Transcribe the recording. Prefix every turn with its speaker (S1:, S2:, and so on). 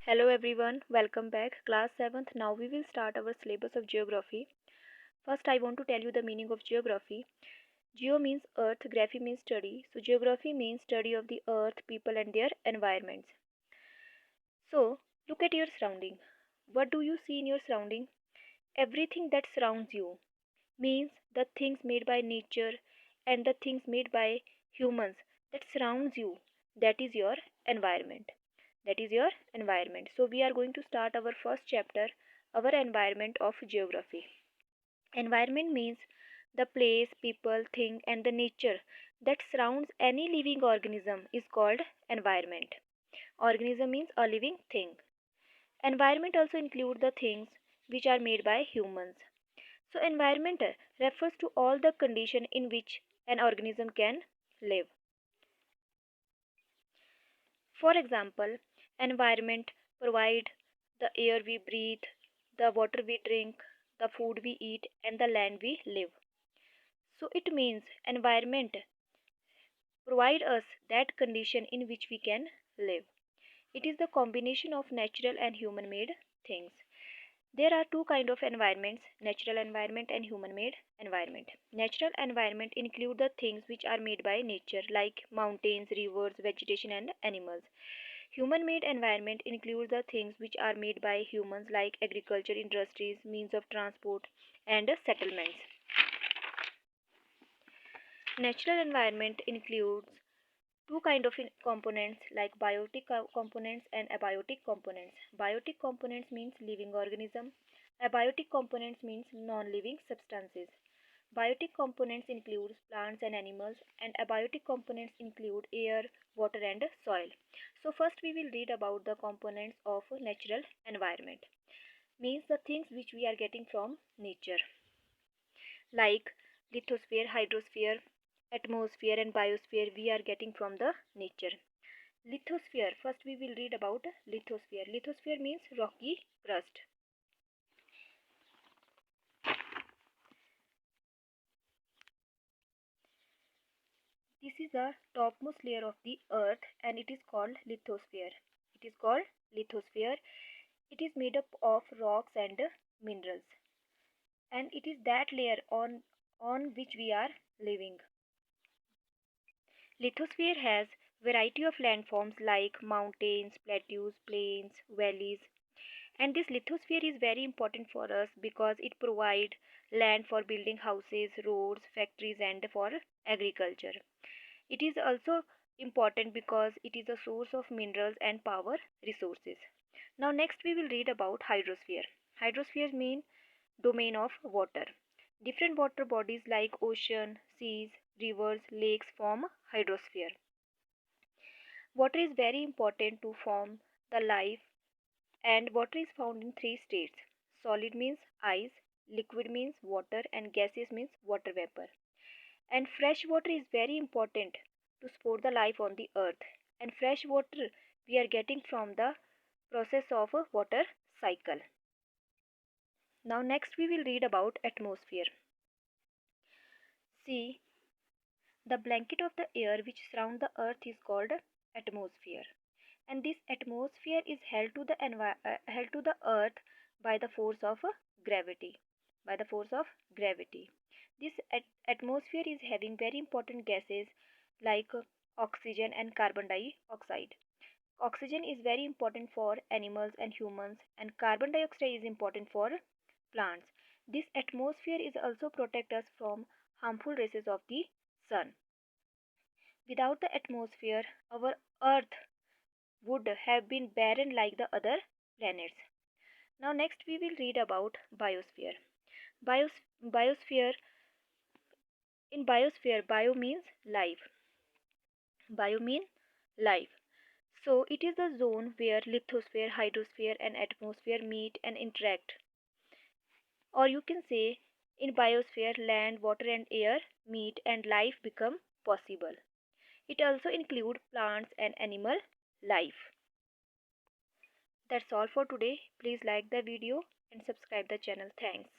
S1: Hello everyone, welcome back. Class 7th. Now we will start our syllabus of geography. First, I want to tell you the meaning of geography. Geo means earth, graphy means study. So, geography means study of the earth, people, and their environments. So, look at your surrounding. What do you see in your surrounding? Everything that surrounds you means the things made by nature and the things made by humans that surrounds you. That is your environment. So we are going to start our first chapter, our environment of geography. Environment means the place, people, thing, and the nature that surrounds any living organism is called environment. Organism means a living thing. Environment also include the things which are made by humans. So environment refers to all the condition in which an organism can live. For example, environment provide the air we breathe, the water we drink, the food we eat, and the land we live. So it means environment provide us that condition in which we can live. It is the combination of natural and human made things. There are two kind of environments, natural environment and human made environment. Natural environment include the things which are made by nature like mountains, rivers, vegetation and animals. Human made environment includes the things which are made by humans like agriculture, industries, means of transport, and settlements. Natural environment includes two kind of components like biotic components and abiotic components. Biotic components means living organism. Abiotic components means non-living substances. Biotic components include plants and animals, and abiotic components include air, water, and soil. So first we will read about the components of natural environment. Means the things which we are getting from nature, like lithosphere, hydrosphere, atmosphere, and biosphere we are getting from the nature. Lithosphere. First we will read about lithosphere. Lithosphere means rocky crust. This is the topmost layer of the earth and it is called lithosphere. It is called lithosphere. It is made up of rocks and minerals. And it is that layer on which we are living. Lithosphere has variety of landforms like mountains, plateaus, plains, valleys. And this lithosphere is very important for us because it provides land for building houses, roads, factories and for agriculture. It is also important because it is a source of minerals and power resources. Now next we will read about hydrosphere. Hydrosphere means domain of water. Different water bodies like ocean, seas, rivers, lakes form hydrosphere. Water is very important to form the life, and water is found in three states. Solid means ice, liquid means water, and gaseous means water vapor. And fresh water is very important to support the life on the earth. And fresh water we are getting from the process of a water cycle. Now next we will read about atmosphere. See, the blanket of the air which surround the earth is called atmosphere. And this atmosphere is held to the earth by the force of gravity. By the force of gravity. This atmosphere is having very important gases like oxygen and carbon dioxide. Oxygen is very important for animals and humans, and carbon dioxide is important for plants. This atmosphere is also protect us from harmful rays of the sun. Without the atmosphere, our earth would have been barren like the other planets. Now next we will read about biosphere. Biosphere, in biosphere, bio means life. Bio means life. So it is the zone where lithosphere, hydrosphere and atmosphere meet and interact. Or you can say in biosphere land, water and air meet and life become possible. It also includes plants and animal life. That's all for today. Please like the video and subscribe the channel. Thanks.